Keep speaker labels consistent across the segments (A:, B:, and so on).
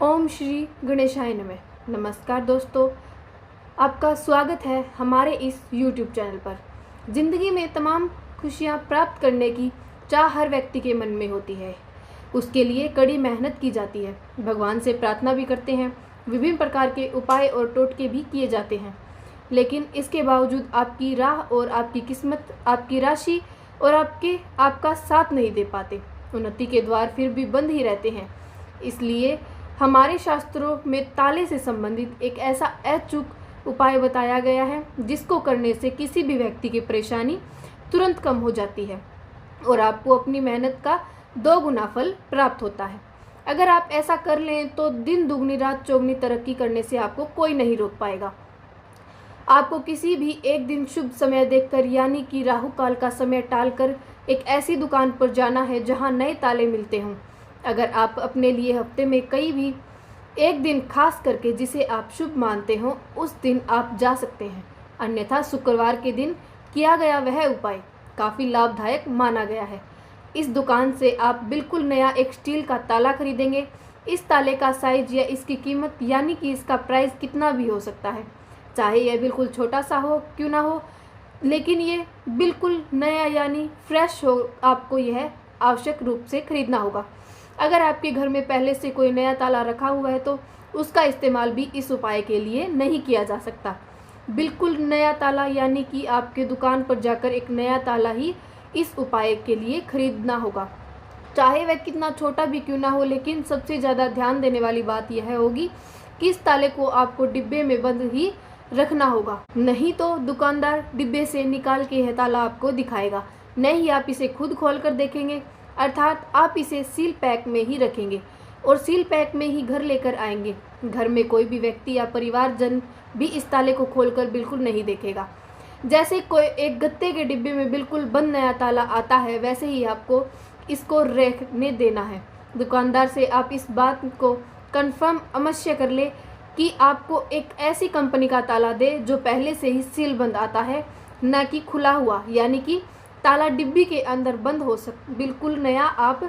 A: ओम श्री गणेशाय नमः। नमस्कार दोस्तों, आपका स्वागत है हमारे इस YouTube चैनल पर। ज़िंदगी में तमाम खुशियाँ प्राप्त करने की चाह हर व्यक्ति के मन में होती है। उसके लिए कड़ी मेहनत की जाती है, भगवान से प्रार्थना भी करते हैं, विभिन्न प्रकार के उपाय और टोटके भी किए जाते हैं। लेकिन इसके बावजूद आपकी राह और आपकी किस्मत, आपकी राशि और आपका साथ नहीं दे पाते। उन्नति के द्वार फिर भी बंद ही रहते हैं। इसलिए हमारे शास्त्रों में ताले से संबंधित एक ऐसा अचूक उपाय बताया गया है जिसको करने से किसी भी व्यक्ति की परेशानी तुरंत कम हो जाती है और आपको अपनी मेहनत का 2 गुना फल प्राप्त होता है। अगर आप ऐसा कर लें तो दिन दुगनी रात चौगनी तरक्की करने से आपको कोई नहीं रोक पाएगा। आपको किसी भी एक दिन शुभ समय देखकर, यानी कि राहु काल का समय टालकर एक ऐसी दुकान पर जाना है जहां नए ताले मिलते हों। अगर आप अपने लिए हफ्ते में कई भी एक दिन खास करके जिसे आप शुभ मानते हो, उस दिन आप जा सकते हैं। अन्यथा शुक्रवार के दिन किया गया वह उपाय काफ़ी लाभदायक माना गया है। इस दुकान से आप बिल्कुल नया एक स्टील का ताला खरीदेंगे। इस ताले का साइज या इसकी कीमत, यानी कि इसका प्राइस कितना भी हो सकता है, चाहे यह बिल्कुल छोटा सा हो क्यों ना हो, लेकिन ये बिल्कुल नया यानी फ्रेश हो। आपको यह आवश्यक रूप से खरीदना होगा। अगर आपके घर में पहले से कोई नया ताला रखा हुआ है तो उसका इस्तेमाल भी इस उपाय के लिए नहीं किया जा सकता। बिल्कुल नया ताला, यानी कि आपके दुकान पर जाकर एक नया ताला ही इस उपाय के लिए खरीदना होगा, चाहे वह कितना छोटा भी क्यों ना हो। लेकिन सबसे ज़्यादा ध्यान देने वाली बात यह होगी कि इस ताले को आपको डिब्बे में बंद ही रखना होगा, नहीं तो दुकानदार डिब्बे से निकाल के यह ताला आपको दिखाएगा, नहीं ही आप इसे खुद खोल कर देखेंगे। अर्थात आप इसे सील पैक में ही रखेंगे और सील पैक में ही घर लेकर आएंगे। घर में कोई भी व्यक्ति या परिवारजन भी इस ताले को खोलकर बिल्कुल नहीं देखेगा। जैसे कोई एक गत्ते के डिब्बे में बिल्कुल बंद नया ताला आता है, वैसे ही आपको इसको रखने देना है। दुकानदार से आप इस बात को कंफर्म अवश्य कर ले कि आपको एक ऐसी कंपनी का ताला दे जो पहले से ही सील बंद आता है, न कि खुला हुआ, यानी कि ताला डिब्बी के अंदर बंद हो बिल्कुल नया आप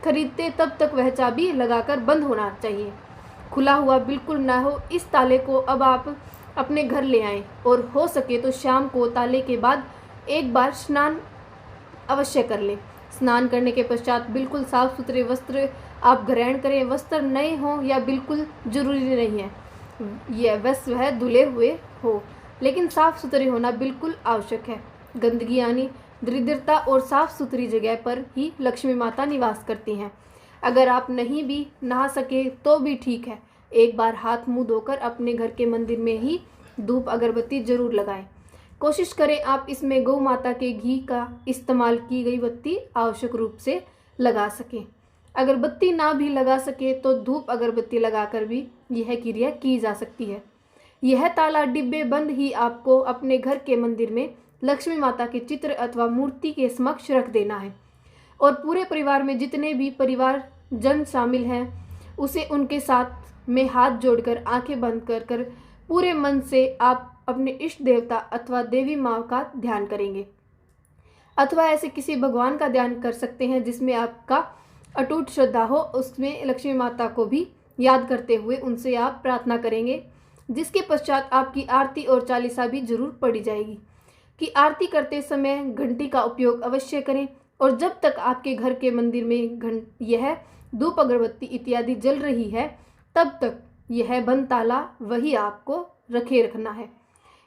A: खरीदते तब तक वह चाबी लगाकर बंद होना चाहिए, खुला हुआ बिल्कुल ना हो। इस ताले को अब आप अपने घर ले आएं और हो सके तो शाम को ताले के बाद एक बार स्नान अवश्य कर लें। स्नान करने के पश्चात बिल्कुल साफ सुथरे वस्त्र आप ग्रहण करें। वस्त्र नए हों या बिल्कुल जरूरी नहीं है यह वह धुले हुए हो, लेकिन साफ सुथरे होना बिल्कुल आवश्यक है। गंदगी यानी दरिद्रता और साफ सुथरी जगह पर ही लक्ष्मी माता निवास करती हैं। अगर आप नहीं भी नहा सके तो भी ठीक है, एक बार हाथ मुंह धोकर अपने घर के मंदिर में ही धूप अगरबत्ती जरूर लगाएं। कोशिश करें आप इसमें गौ माता के घी का इस्तेमाल की गई बत्ती आवश्यक रूप से लगा सकें। अगरबत्ती ना भी लगा सके तो धूप अगरबत्ती लगाकर भी यह क्रिया की जा सकती है। यह ताला डिब्बे बंद ही आपको अपने घर के मंदिर में लक्ष्मी माता के चित्र अथवा मूर्ति के समक्ष रख देना है और पूरे परिवार में जितने भी परिवार जन शामिल हैं उसे उनके साथ में हाथ जोड़कर आंखें बंद कर कर पूरे मन से आप अपने इष्ट देवता अथवा देवी माँ का ध्यान करेंगे, अथवा ऐसे किसी भगवान का ध्यान कर सकते हैं जिसमें आपका अटूट श्रद्धा हो। उसमें लक्ष्मी माता को भी याद करते हुए उनसे आप प्रार्थना करेंगे, जिसके पश्चात आपकी आरती और चालीसा भी जरूर पढ़ी जाएगी। कि आरती करते समय घंटी का उपयोग अवश्य करें और जब तक आपके घर के मंदिर में यह धूप अगरबत्ती इत्यादि जल रही है तब तक यह बंद ताला वही आपको रखे रखना है।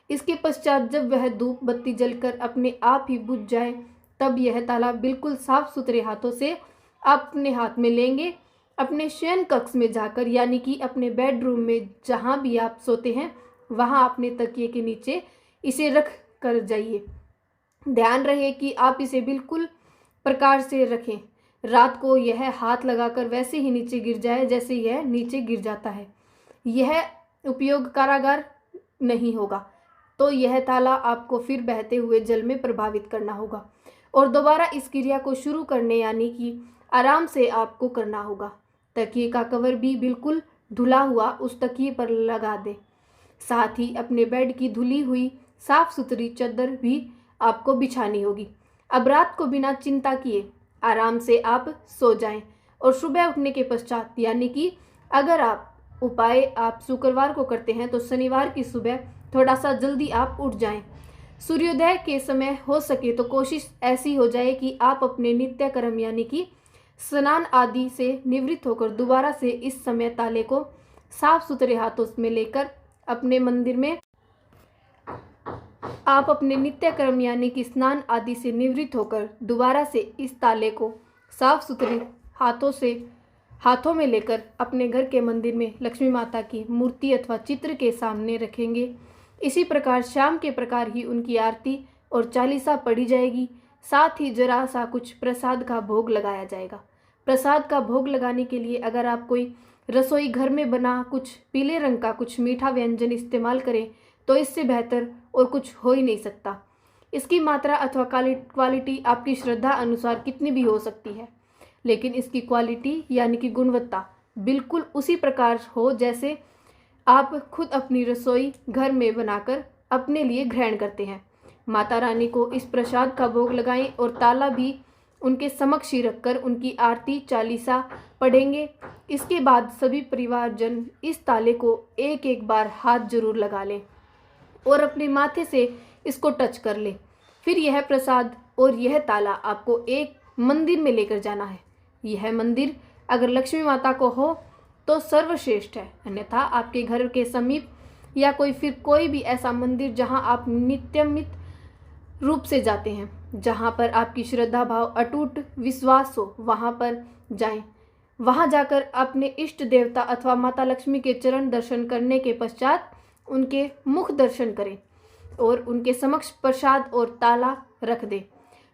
A: इसके पश्चात जब वह धूप बत्ती जलकर अपने आप ही बुझ जाए तब यह ताला बिल्कुल साफ सुथरे हाथों से आप अपने हाथ में लेंगे। अपने शयन कक्ष में जाकर, यानी कि अपने बेडरूम में जहाँ भी आप सोते हैं वहाँ अपने तकिए के नीचे इसे रख कर जाइए। ध्यान रहे कि आप इसे बिल्कुल प्रकार से रखें। रात को यह हाथ लगाकर वैसे ही नीचे गिर जाए जैसे यह नीचे गिर जाता है। यह उपयोग कारागार नहीं होगा तो यह ताला आपको फिर बहते हुए जल में प्रभावित करना होगा और दोबारा इस क्रिया को शुरू करने, यानी कि आराम से आपको करना होगा। तकिए का कवर भी बिल्कुल धुला हुआ उस तकिए पर लगा दें। साथ ही अपने बेड की धुली हुई साफ सुथरी चादर भी आपको बिछानी होगी। अब रात को बिना चिंता किए आराम से आप सो जाएं और सुबह उठने के पश्चात, यानी कि अगर उपाय आप शुक्रवार को करते हैं तो शनिवार की सुबह थोड़ा सा जल्दी आप उठ जाएं। सूर्योदय के समय हो सके तो कोशिश ऐसी हो जाए कि आप अपने नित्य कर्म यानी कि स्नान आदि से निवृत्त होकर दोबारा से इस समय ताले को साफ सुथरे हाथों में लेकर अपने मंदिर में आप अपने नित्य कर्म यानी कि स्नान आदि से निवृत्त होकर दोबारा से इस ताले को साफ सुथरे हाथों में लेकर अपने घर के मंदिर में लक्ष्मी माता की मूर्ति अथवा चित्र के सामने रखेंगे। इसी प्रकार शाम के प्रकार ही उनकी आरती और चालीसा पढ़ी जाएगी। साथ ही जरा सा कुछ प्रसाद का भोग लगाया जाएगा। प्रसाद का भोग लगाने के लिए अगर आप कोई रसोई घर में बना कुछ पीले रंग का कुछ मीठा व्यंजन इस्तेमाल करें तो इससे बेहतर और कुछ हो ही नहीं सकता। इसकी मात्रा अथवा क्वालिटी आपकी श्रद्धा अनुसार कितनी भी हो सकती है, लेकिन इसकी क्वालिटी यानी कि गुणवत्ता बिल्कुल उसी प्रकार हो जैसे आप खुद अपनी रसोई घर में बनाकर अपने लिए ग्रहण करते हैं। माता रानी को इस प्रसाद का भोग लगाएं और ताला भी उनके समक्ष ही रखकर उनकी आरती चालीसा पढ़ेंगे। इसके बाद सभी परिवारजन इस ताले को एक एक बार हाथ जरूर लगा लें और अपने माथे से इसको टच कर लें। फिर यह प्रसाद और यह ताला आपको एक मंदिर में लेकर जाना है। यह मंदिर अगर लक्ष्मी माता को हो तो सर्वश्रेष्ठ है, अन्यथा आपके घर के समीप या कोई भी ऐसा मंदिर जहां आप नित्यमित रूप से जाते हैं, जहां पर आपकी श्रद्धा भाव अटूट विश्वास हो, वहां पर जाएं। वहां जाकर अपने इष्ट देवता अथवा माता लक्ष्मी के चरण दर्शन करने के पश्चात उनके मुख दर्शन करें और उनके समक्ष प्रसाद और ताला रख दें।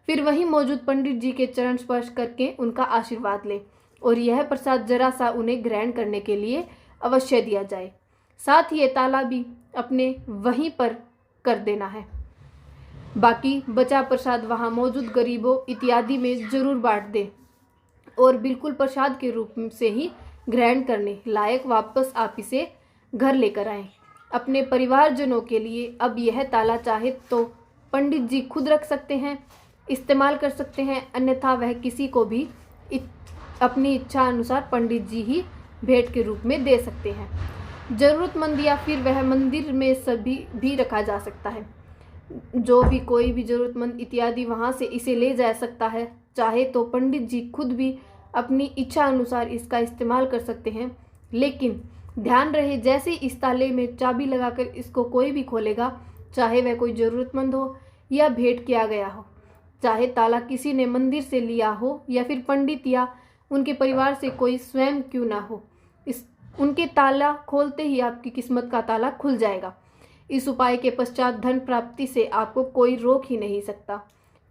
A: फिर वहीं मौजूद पंडित जी के चरण स्पर्श करके उनका आशीर्वाद लें और यह प्रसाद जरा सा उन्हें ग्रहण करने के लिए अवश्य दिया जाए। साथ ही ये ताला भी अपने वहीं पर कर देना है। बाकी बचा प्रसाद वहाँ मौजूद गरीबों इत्यादि में जरूर बांट दें और बिल्कुल प्रसाद के रूप से ही ग्रहण करने लायक वापस आप इसे घर लेकर आएं। अपने परिवारजनों के लिए अब यह ताला चाहे तो पंडित जी खुद रख सकते हैं, इस्तेमाल कर सकते हैं, अन्यथा वह किसी को भी अपनी इच्छा अनुसार पंडित जी ही भेंट के रूप में दे सकते हैं। ज़रूरतमंद या फिर वह मंदिर में सभी भी रखा जा सकता है। जो भी कोई भी ज़रूरतमंद इत्यादि वहाँ से इसे ले जा सकता है। चाहे तो पंडित जी खुद भी अपनी इच्छा अनुसार इसका इस्तेमाल कर सकते हैं, लेकिन ध्यान रहे जैसे इस ताले में चाबी लगाकर इसको कोई भी खोलेगा, चाहे वह कोई ज़रूरतमंद हो या भेंट किया गया हो, चाहे ताला किसी ने मंदिर से लिया हो या फिर पंडित या उनके परिवार से कोई स्वयं क्यों ना हो, उनके ताला खोलते ही आपकी किस्मत का ताला खुल जाएगा। इस उपाय के पश्चात धन प्राप्ति से आपको कोई रोक ही नहीं सकता।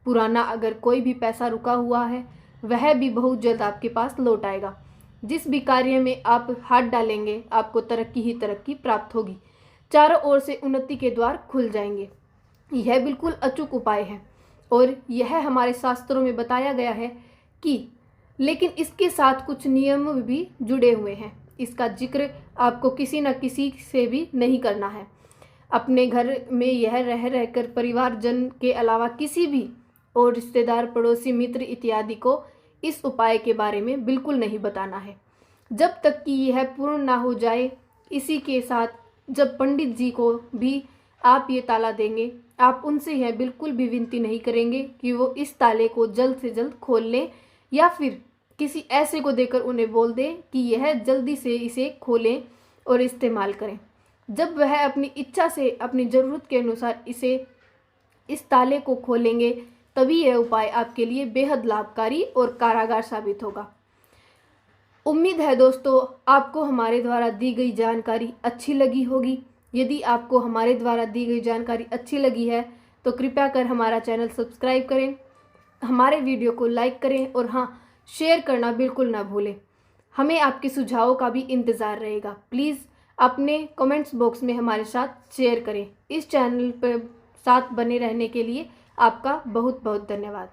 A: पुराना अगर कोई भी पैसा रुका हुआ है वह भी बहुत जल्द आपके पास लौट आएगा। जिस भी कार्य में आप हाथ डालेंगे आपको तरक्की ही तरक्की प्राप्त होगी। चारों ओर से उन्नति के द्वार खुल जाएंगे। यह बिल्कुल अचूक उपाय है और यह हमारे शास्त्रों में बताया गया है कि, लेकिन इसके साथ कुछ नियम भी जुड़े हुए हैं। इसका जिक्र आपको किसी न किसी से भी नहीं करना है। अपने घर में यह रहकर परिवारजन के अलावा किसी भी और रिश्तेदार, पड़ोसी, मित्र इत्यादि को इस उपाय के बारे में बिल्कुल नहीं बताना है जब तक कि यह पूर्ण ना हो जाए। इसी के साथ जब पंडित जी को भी आप ये ताला देंगे, आप उनसे यह बिल्कुल भी विनती नहीं करेंगे कि वो इस ताले को जल्द से जल्द खोल लें या फिर किसी ऐसे को देकर उन्हें बोल दें कि यह जल्दी से इसे खोलें और इस्तेमाल करें। जब वह अपनी इच्छा से अपनी ज़रूरत के अनुसार इस ताले को खोलेंगे तभी यह उपाय आपके लिए बेहद लाभकारी और कारागार साबित होगा। उम्मीद है दोस्तों आपको हमारे द्वारा दी गई जानकारी अच्छी लगी होगी। यदि आपको हमारे द्वारा दी गई जानकारी अच्छी लगी है तो कृपया कर हमारा चैनल सब्सक्राइब करें, हमारे वीडियो को लाइक करें और हाँ, शेयर करना बिल्कुल ना भूलें। हमें आपके सुझावों का भी इंतज़ार रहेगा। प्लीज़ अपने कमेंट्स बॉक्स में हमारे साथ शेयर करें। इस चैनल पर साथ बने रहने के लिए आपका बहुत बहुत धन्यवाद।